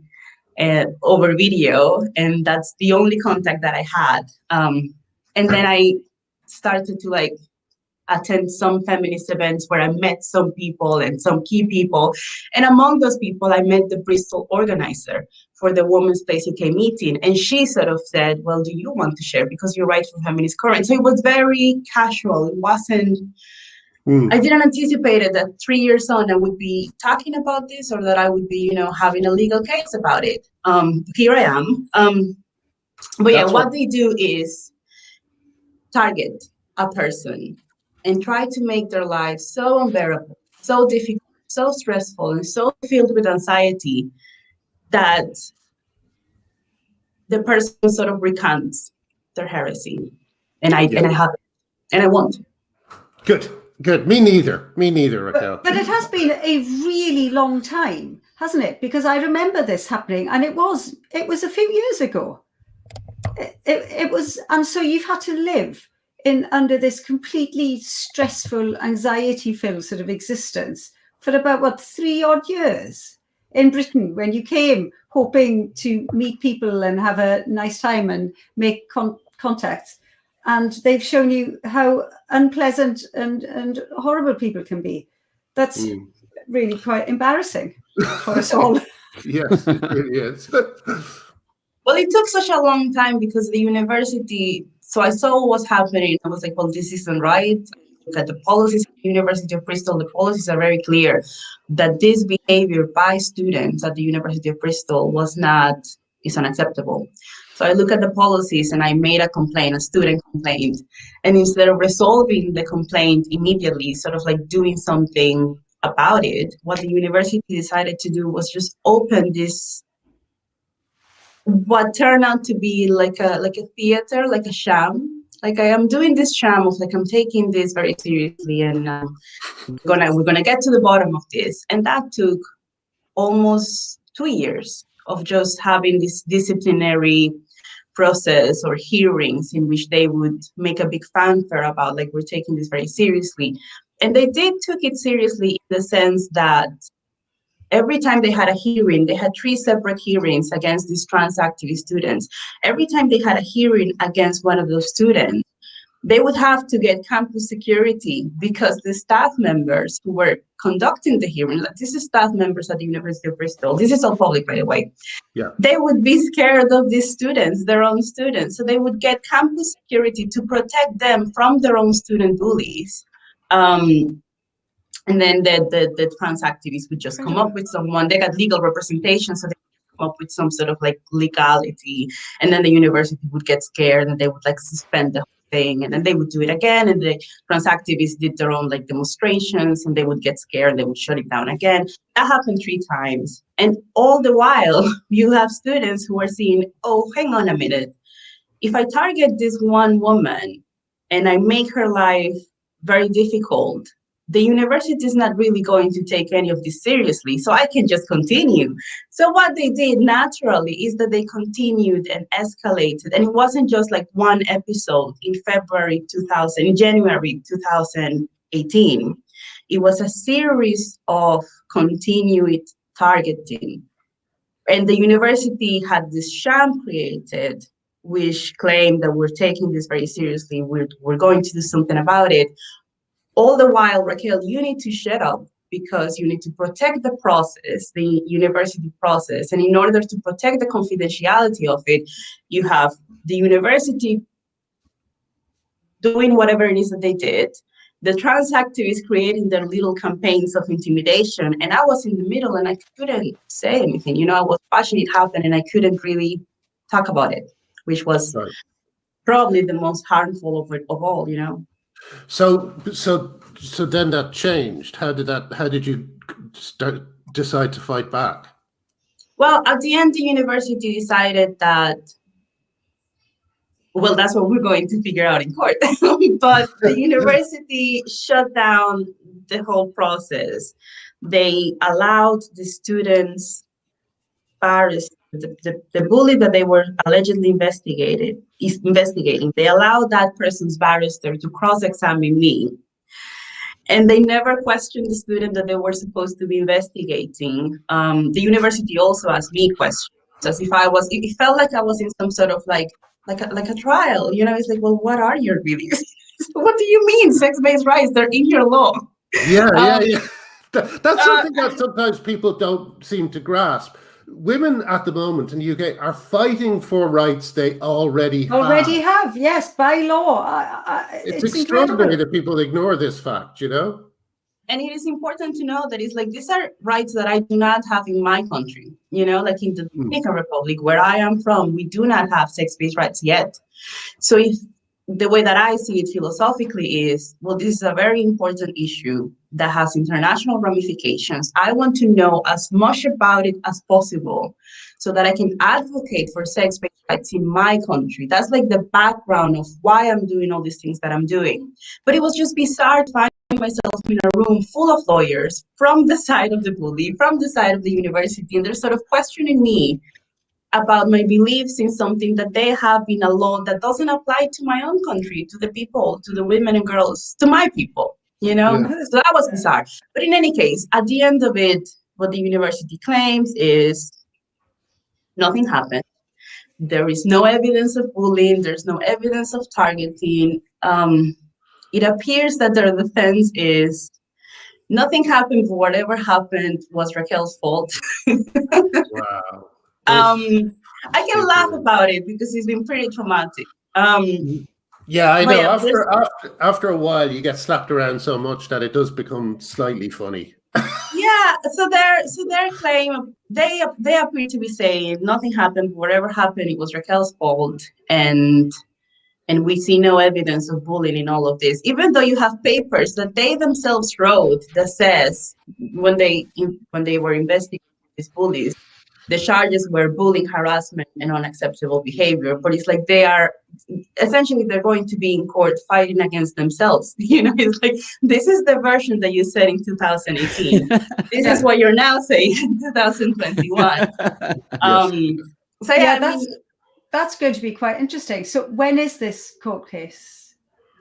over video, and that's the only contact that I had. And then I started to like attend some feminist events where I met some people and some key people. And among those people, I met the Bristol organizer for the Women's Place UK meeting. And she sort of said, well, do you want to share? Because you write for Feminist Current. So it was very casual. It wasn't, I didn't anticipate that 3 years on I would be talking about this, or that I would be, having a legal case about it. Here I am. But yeah, what they do is target a person and try to make their lives so unbearable, so difficult, so stressful, and so filled with anxiety that the person sort of recants their heresy. And I have it. And I won't. Good. Good. Me neither, Raquel. But it has been a really long time, hasn't it? Because I remember this happening, and it was a few years ago. It was, and so you've had to live under this completely stressful, anxiety-filled sort of existence for about 3 odd years in Britain, when you came hoping to meet people and have a nice time and make contacts, and they've shown you how unpleasant and horrible people can be. That's really quite embarrassing for us all. Yes, it really is. Well, it took such a long time because the university, so I saw what was happening. I was like, well, this isn't right. Look at the policies at the University of Bristol. The policies are very clear that this behavior by students at the University of Bristol is unacceptable. So I look at the policies and I made a complaint, a student complaint. And instead of resolving the complaint immediately, sort of like doing something about it, what the university decided to do was just open this, what turned out to be like a theater, like a sham. Like, I am doing this sham of like, I'm taking this very seriously, and we're gonna get to the bottom of this. And that took almost 2 years of just having this disciplinary process or hearings in which they would make a big fanfare about, like, we're taking this very seriously. And they took it seriously in the sense that every time they had a hearing, they had 3 separate hearings against these trans activist students. Every time they had a hearing against one of those students, they would have to get campus security because the staff members who were conducting the hearing, like, this is staff members at the University of Bristol, this is all public, by the way, they would be scared of these students, their own students. So they would get campus security to protect them from their own student bullies. And then the trans activists would just come up with someone. They got legal representation, so they would come up with some sort of like legality. And then the university would get scared and they would like suspend the whole thing. And then they would do it again. And the trans activists did their own like demonstrations and they would get scared and they would shut it down again. That happened 3 times. And all the while, you have students who are saying, oh, hang on a minute. If I target this one woman and I make her life very difficult, the university is not really going to take any of this seriously, so I can just continue. So what they did naturally is that they continued and escalated, and it wasn't just like one episode in January 2018. It was a series of continued targeting. And the university had this sham created, which claimed that we're taking this very seriously, we're going to do something about it. All the while, Raquel, you need to shut up because you need to protect the process, the university process. And in order to protect the confidentiality of it, you have the university doing whatever it is that they did, the trans activists creating their little campaigns of intimidation. And I was in the middle and I couldn't say anything. You know, I was watching it happen and I couldn't really talk about it, which was probably the most harmful of all, you know. So then that changed. How did you decide to fight back? Well, at the end, the university decided that, well, that's what we're going to figure out in court. But the university shut down the whole process. They allowed the students, the bully that they were allegedly investigating, they allowed that person's barrister to cross-examine me. And they never questioned the student that they were supposed to be investigating. The university also asked me questions, as if it felt like I was in some sort of like a trial, you know. It's like, well, what are your beliefs? What do you mean sex-based rights? They're in your law. Yeah. That's something that sometimes people don't seem to grasp. Women at the moment in the UK are fighting for rights they already have. Yes, by law. It's extraordinary that people ignore this fact, you know? And it is important to know that it's like, these are rights that I do not have in my country, you know, like in the Dominican Republic, where I am from, we do not have sex-based rights yet. So if the way that I see it philosophically is, well, this is a very important issue that has international ramifications. I want to know as much about it as possible so that I can advocate for sex-based rights in my country. That's like the background of why I'm doing all these things that I'm doing. But it was just bizarre to find find myself in a room full of lawyers from the side of the bully, from the side of the university, and they're sort of questioning me about my beliefs in something that they have in a law that doesn't apply to my own country, to the people, to the women and girls, to my people, you know? Yeah. So that was bizarre. But in any case, at the end of it, what the university claims is nothing happened. There is no evidence of bullying. There's no evidence of targeting. It appears that their defense is nothing happened, but whatever happened was Raquel's fault. Wow. I can laugh about it because it's been pretty traumatic. Yeah, I know. Yeah, after a while, you get slapped around so much that it does become slightly funny. yeah. So their claim, they appear to be saying nothing happened. Whatever happened, it was Raquel's fault, and we see no evidence of bullying in all of this. Even though you have papers that they themselves wrote that says when they were investigating these bullies, the charges were bullying, harassment, and unacceptable behavior. But it's like they're going to be in court fighting against themselves. You know, it's like, this is the version that you said in 2018. This is what you're now saying in 2021. So yeah, that's going to be quite interesting. So when is this court case?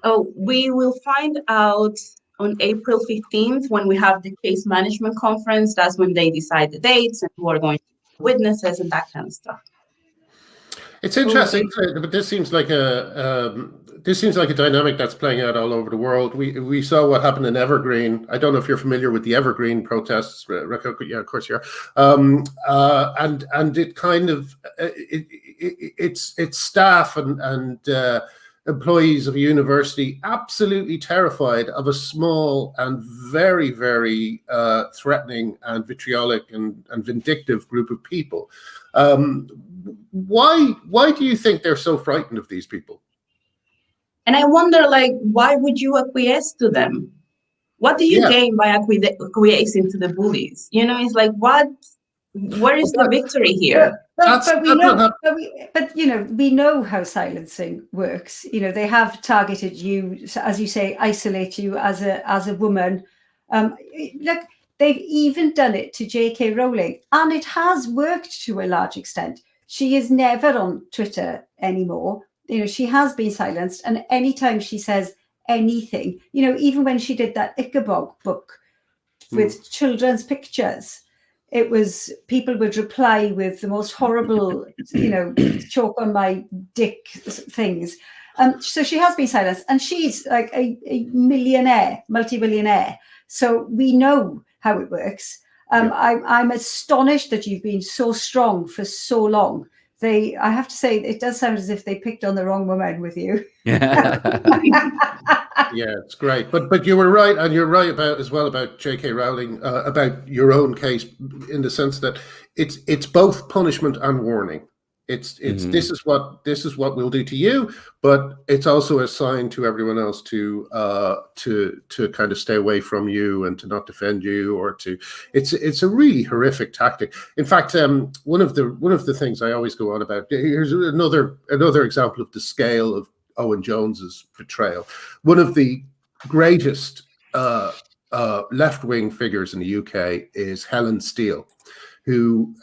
Oh, we will find out on April 15th when we have the case management conference. That's when they decide the dates and who are going to be witnesses and that kind of stuff. It's interesting, but this seems like a dynamic that's playing out all over the world. We saw what happened in Evergreen. I don't know if you're familiar with the Evergreen protests, Raquel. Yeah, of course you are. And it kind of it's staff and employees of a university absolutely terrified of a small and very, very threatening and vitriolic and vindictive group of people. Why do you think they're so frightened of these people? And I wonder, like, why would you acquiesce to them? What do you gain by acquiescing to the bullies? You know, it's like, where is the victory here? But we know how silencing works. You know, they have targeted you, as you say, isolate you as a woman. Look, they've even done it to J.K. Rowling, and it has worked to a large extent. She is never on Twitter anymore. You know, she has been silenced, and anytime she says anything, you know, even when she did that Ichabod book with children's pictures, it was, people would reply with the most horrible, you know, choke on my dick things. So she has been silenced, and she's like a millionaire, multi-billionaire. So we know how it works. I'm astonished that you've been so strong for so long. I have to say, it does sound as if they picked on the wrong woman with you. Yeah, it's great. But you were right, and you're right about J.K. Rowling, about your own case, in the sense that it's both punishment and warning. It's this is what we'll do to you, but it's also a sign to everyone else to kind of stay away from you and to not defend you, or to it's a really horrific tactic. In fact, one of the things I always go on about, here's another example of the scale of Owen Jones's betrayal. One of the greatest left-wing figures in the UK is Helen Steel, who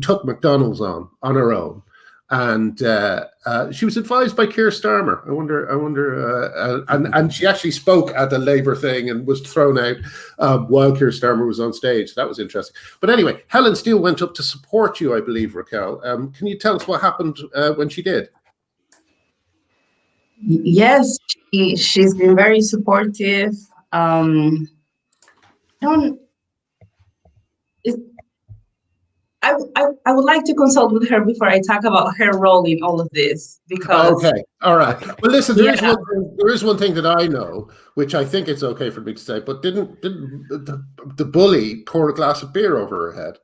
took McDonald's on her own, and she was advised by Keir Starmer. I wonder, and she actually spoke at the Labour thing and was thrown out while Keir Starmer was on stage. That was interesting. But anyway, Helen Steel went up to support you, I believe, Raquel. Can you tell us what happened when she did? Yes, she's been very supportive. I would like to consult with her before I talk about her role in all of this, because... Okay, all right. Well, listen, there is one thing that I know, which I think it's okay for me to say, but didn't the bully pour a glass of beer over her head?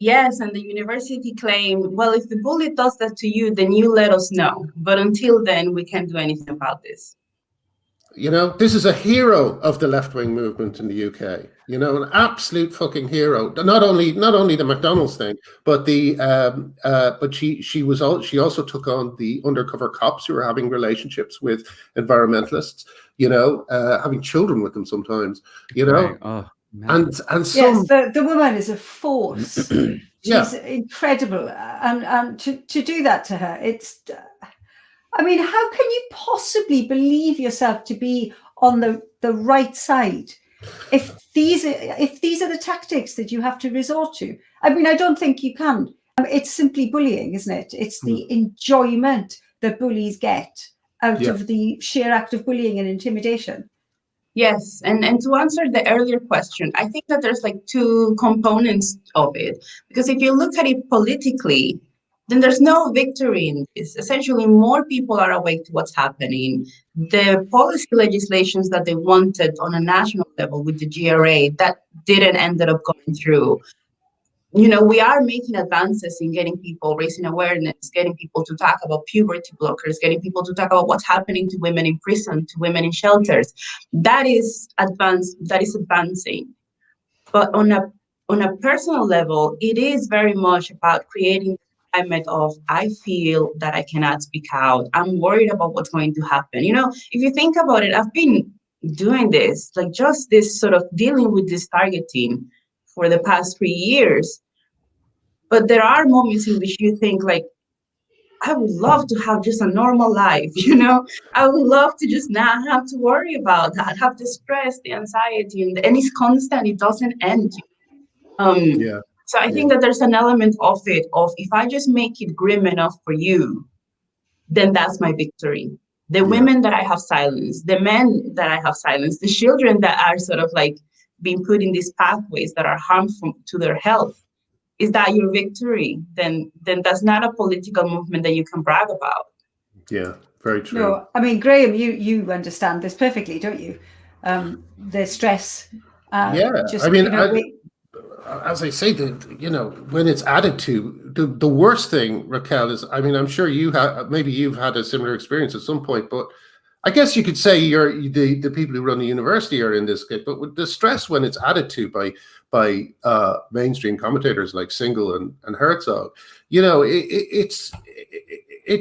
Yes, and the university claimed, well, if the bully does that to you, then you let us know. But until then, we can't do anything about this. You know, this is a hero of the left-wing movement in the UK. You know, an absolute fucking hero. Not only the McDonald's thing, but she also took on the undercover cops who were having relationships with environmentalists. having children with them sometimes, Right. Oh, man. and some, yes, the woman is a force. yeah. She's incredible, and to do that to her, it's. I mean, how can you possibly believe yourself to be on the right side if these are the tactics that you have to resort to? I mean, I don't think you can. It's simply bullying, isn't it? It's the enjoyment that bullies get out of the sheer act of bullying and intimidation. Yes, and to answer the earlier question, I think that there's like two components of it. Because if you look at it politically, then there's no victory in this. Essentially, more people are awake to what's happening. The policy legislations that they wanted on a national level with the GRA, that didn't end up going through. We are making advances in getting people, raising awareness, getting people to talk about puberty blockers, getting people to talk about what's happening to women in prison, to women in shelters. That is advancing. But on a personal level, it is very much about creating a climate of, I feel that I cannot speak out. I'm worried about what's going to happen. If you think about it, I've been doing this, like just this sort of dealing with this targeting for the past 3 years. But there are moments in which you think like, I would love to have just a normal life, I would love to just not have to worry about that, have the stress, the anxiety, and it's constant, it doesn't end. So I think that there's an element of it, of if I just make it grim enough for you, then that's my victory. The women that I have silenced, the men that I have silenced, the children that are sort of like being put in these pathways that are harmful to their health, is that your victory? Then that's not a political movement that you can brag about. Yeah, very true. No, I mean, Graham, you understand this perfectly, don't you? The stress. Just, I mean, as I say, when it's added to, the worst thing, Raquel, is, I mean, I'm sure maybe you've had a similar experience at some point, but I guess you could say the people who run the university are in this case, but with the stress when it's added to by mainstream commentators like Singal and Herzog, it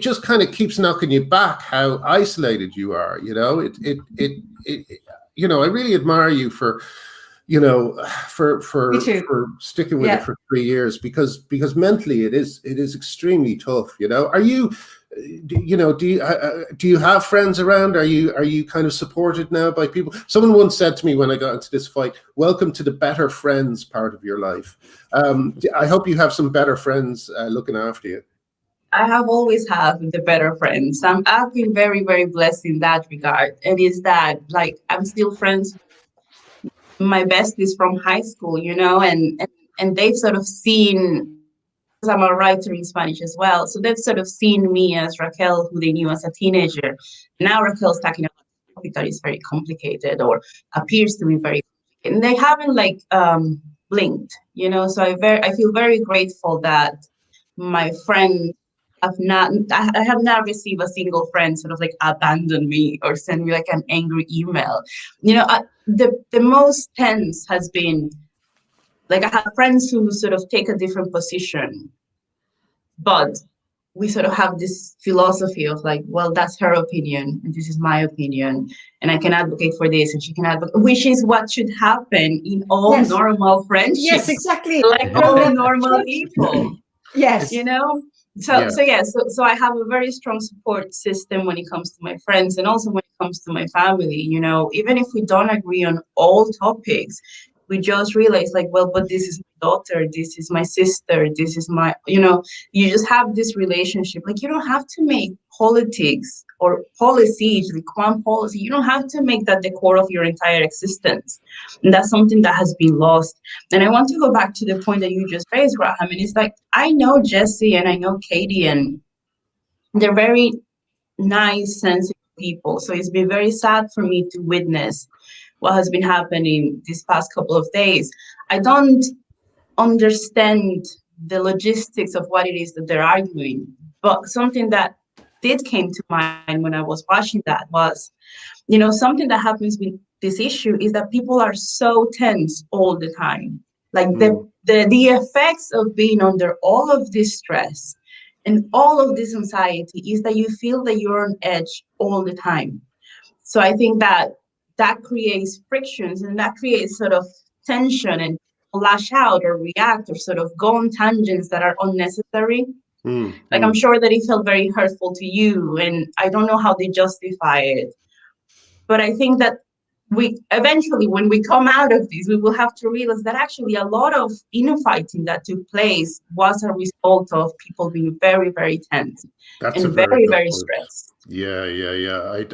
just kind of keeps knocking you back how isolated you are. I really admire you for sticking with it for 3 years, because mentally it is extremely tough. Are you? Do you have friends around? Are you kind of supported now by people? Someone once said to me when I got into this fight, "Welcome to the better friends part of your life." I hope you have some better friends looking after you. I have always had the better friends. I've been very, very blessed in that regard. And it's that, like, I'm still friends with my besties from high school, and they've sort of seen, I'm a writer in Spanish as well. So they've sort of seen me as Raquel, who they knew as a teenager. Now Raquel's talking about a topic that is very complicated, or appears to be very complicated. And they haven't blinked, So I feel very grateful that my friends I have not received a single friend sort of like abandon me or send me like an angry email. The most tense has been, like, I have friends who sort of take a different position, but we sort of have this philosophy of like, well, that's her opinion and this is my opinion, and I can advocate for this and she can advocate, which is what should happen in all normal friendships. Yes, exactly. Like all normal people. Yes. So I have a very strong support system when it comes to my friends, and also when it comes to my family. Even if we don't agree on all topics, we just realize, like, well, but this is my daughter, this is my sister, this is my, you just have this relationship. Like, you don't have to make politics or policies, like one policy, you don't have to make that the core of your entire existence. And that's something that has been lost. And I want to go back to the point that you just raised, Graham. And it's like, I know Jessie and I know Katie, and they're very nice, sensitive people. So it's been very sad for me to witness what has been happening these past couple of days. I don't understand the logistics of what it is that they're arguing, but something that did came to mind when I was watching that was, something that happens with this issue is that people are so tense all the time. Like the effects of being under all of this stress and all of this anxiety is that you feel that you're on edge all the time. So I think that creates frictions, and that creates sort of tension, and lash out or react or sort of go on tangents that are unnecessary. I'm sure that it felt very hurtful to you, and I don't know how they justify it. But I think that we eventually, when we come out of this, we will have to realize that actually a lot of infighting that took place was a result of people being very, very tense and very, very stressed. Yeah.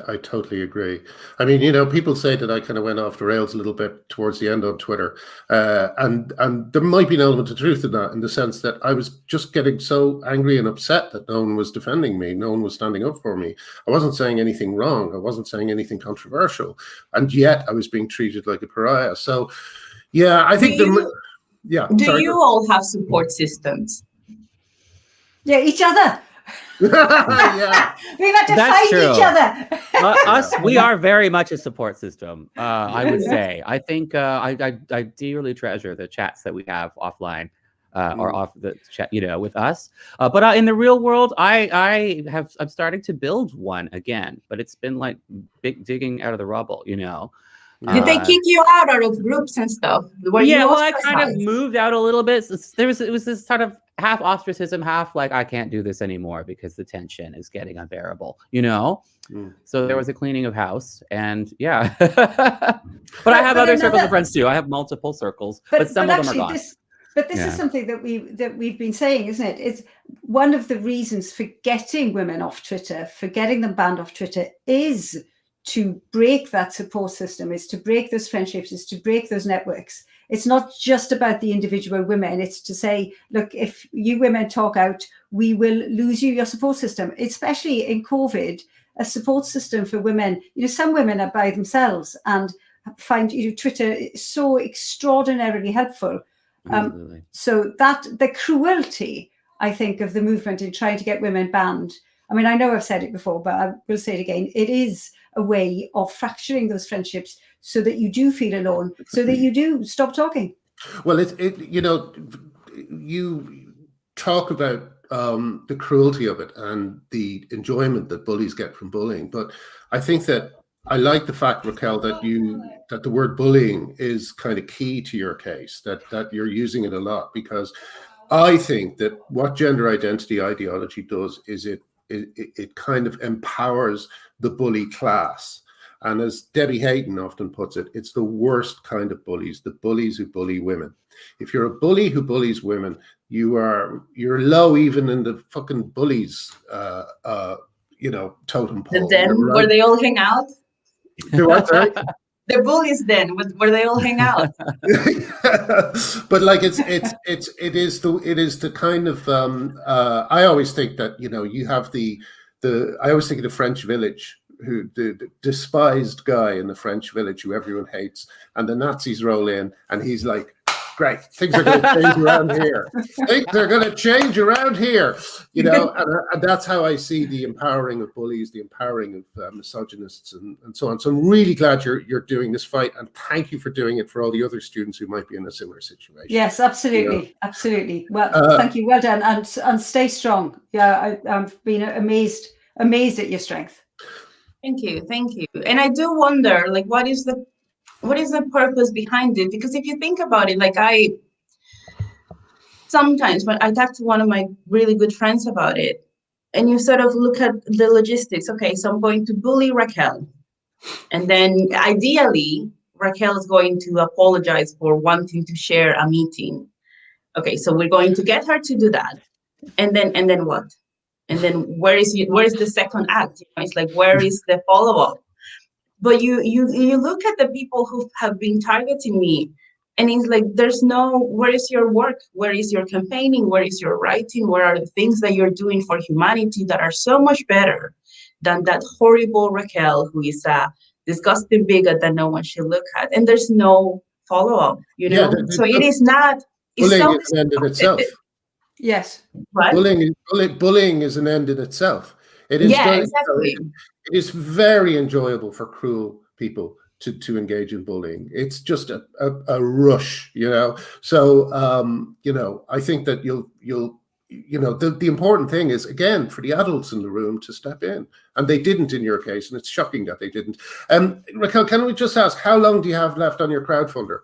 I totally agree. I mean, people say that I kind of went off the rails a little bit towards the end on Twitter, and there might be an element of truth in that, in the sense that I was just getting so angry and upset that no one was defending me, no one was standing up for me. I wasn't saying anything wrong, I wasn't saying anything controversial, and yet I was being treated like a pariah. So, yeah, I think Do you all have support systems? Yeah, each other. Yeah. We've had to fight each other. We are very much a support system. I would say. I think I dearly treasure the chats that we have offline or off the chat, with us. But in the real world, I'm starting to build one again. But it's been like digging out of the rubble, Did they kick you out of groups and stuff? I kind of moved out a little bit. It was this sort of half ostracism, half like I can't do this anymore because the tension is getting unbearable, So there was a cleaning of house, and yeah. but I have other circles of friends too. I have multiple circles, but some of them are gone. This is something that we've been saying, isn't it? It's one of the reasons for getting women off Twitter, for getting them banned off Twitter, is to break that support system, is to break those friendships, is to break those networks. It's not just about the individual women. It's to say, look, if you women talk out, we will lose your support system, especially in COVID, a support system for women. Some women are by themselves and find Twitter so extraordinarily helpful. So that the cruelty, I think, of the movement in trying to get women banned. I mean, I know I've said it before, but I will say it again. It is a way of fracturing those friendships so that you do feel alone, so that you do stop talking. Well, you talk about the cruelty of it and the enjoyment that bullies get from bullying. But I think that I like the fact, Raquel, that the word bullying is kind of key to your case, that you're using it a lot, because I think that what gender identity ideology does is it kind of empowers the bully class. And as Debbie Hayton often puts it, it's the worst kind of bullies, the bullies who bully women. If you're a bully who bullies women, you're low even in the fucking bullies, totem pole. The den where they all hang out? The bullies den where they all hang out. But like it is the kind of I always think that you have I always think of the French village, the despised guy in the French village who everyone hates, and the Nazis roll in and he's like, great, things are going to change around here. Things are going to change around here, and that's how I see the empowering of bullies, the empowering of misogynists, and so on. So I'm really glad you're doing this fight, and thank you for doing it for all the other students who might be in a similar situation. Yes, absolutely, absolutely. Well, thank you, well done, and stay strong. Yeah, I've been amazed at your strength. Thank you, and I do wonder, like, what is the purpose behind it? Because if you think about it, like sometimes when I talk to one of my really good friends about it, and you sort of look at the logistics, okay, so I'm going to bully Raquel. And then ideally, Raquel is going to apologize for wanting to share a meeting. Okay, so we're going to get her to do that. And then what? And then where is the second act? It's like, where is the follow-up? But you look at the people who have been targeting me, and it's like, where is your work? Where is your campaigning? Where is your writing? Where are the things that you're doing for humanity that are so much better than that horrible Raquel who is a disgusting bigot that no one should look at? And there's no follow-up, So it is not. Bullying is an end in itself. Yes. What? Bullying is an end in itself. It is. Yeah, exactly. It is very enjoyable for cruel people to engage in bullying. It's just a rush, So I think that the important thing is, again, for the adults in the room to step in, and they didn't in your case, and it's shocking that they didn't. Raquel, can we just ask, how long do you have left on your crowdfunder?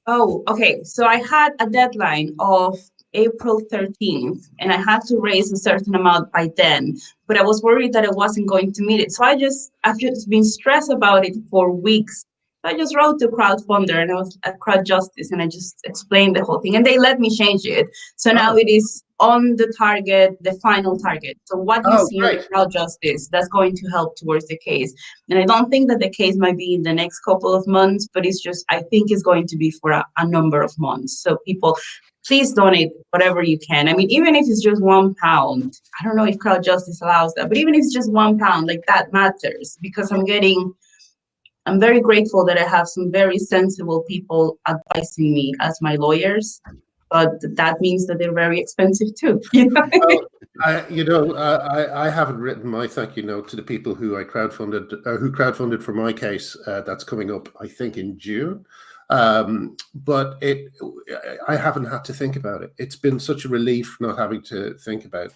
Oh, okay. So I had a deadline of April 13th, and I had to raise a certain amount by then, but I was worried that I wasn't going to meet it. So I've just been stressed about it for weeks. I just wrote to crowdfunder, and I was at Crowd Justice, and I just explained the whole thing, and they let me change it. So now it is on the target, the final target. So what you see in Crowd Justice, that's going to help towards the case. And I don't think that the case might be in the next couple of months, but it's just, I think it's going to be for a number of months. So people, please donate whatever you can. I mean, even if it's just £1, I don't know if Crowd Justice allows that, but even if it's just £1, like, that matters, because I'm very grateful that I have some very sensible people advising me as my lawyers, but that means that they're very expensive too. Well, I haven't written my thank you note to the people who I crowdfunded for my case. That's coming up, I think, in June. But I haven't had to think about it. It's been such a relief not having to think about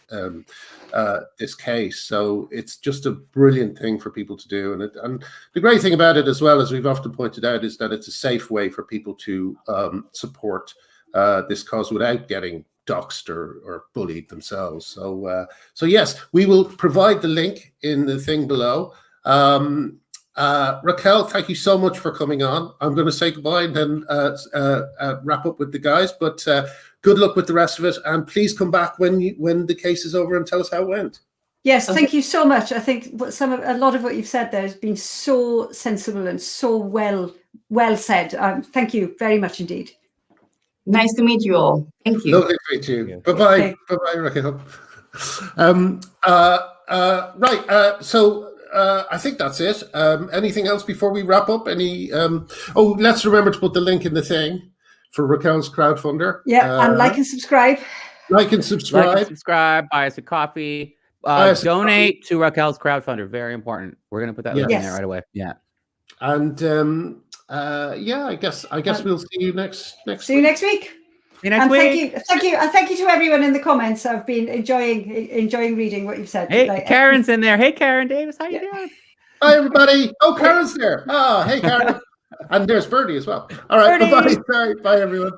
this case. So it's just a brilliant thing for people to do. And the great thing about it, as well, as we've often pointed out, is that it's a safe way for people to support this cause without getting doxxed or bullied themselves. So yes, we will provide the link in the thing below. Raquel, thank you so much for coming on. I'm going to say goodbye and then wrap up with the guys, but good luck with the rest of it, and please come back when the case is over and tell us how it went. Yes, thank you so much. I think a lot of what you've said there has been so sensible and so well said. Thank you very much indeed. Nice to meet you all. Thank you. Lovely to meet you. Bye-bye. Okay. Bye-bye, Raquel. So I think that's it. Anything else before we wrap up? Let's remember to put the link in the thing for Raquel's crowdfunder. Yeah, and like and subscribe. Like and subscribe. Buy us a coffee. Donate to Raquel's crowdfunder. Very important. We're going to put that link in there right away. Yeah. And I guess we'll see you next See you next week. Thank you, and thank you to everyone in the comments. I've been enjoying reading what you've said. Hey, Karen's in there. Hey, Karen Davis, how you doing? Hi, everybody. Oh, Karen's there. Oh, hey, Karen. And there's Birdie as well. All right, bye-bye. Sorry, bye, everyone.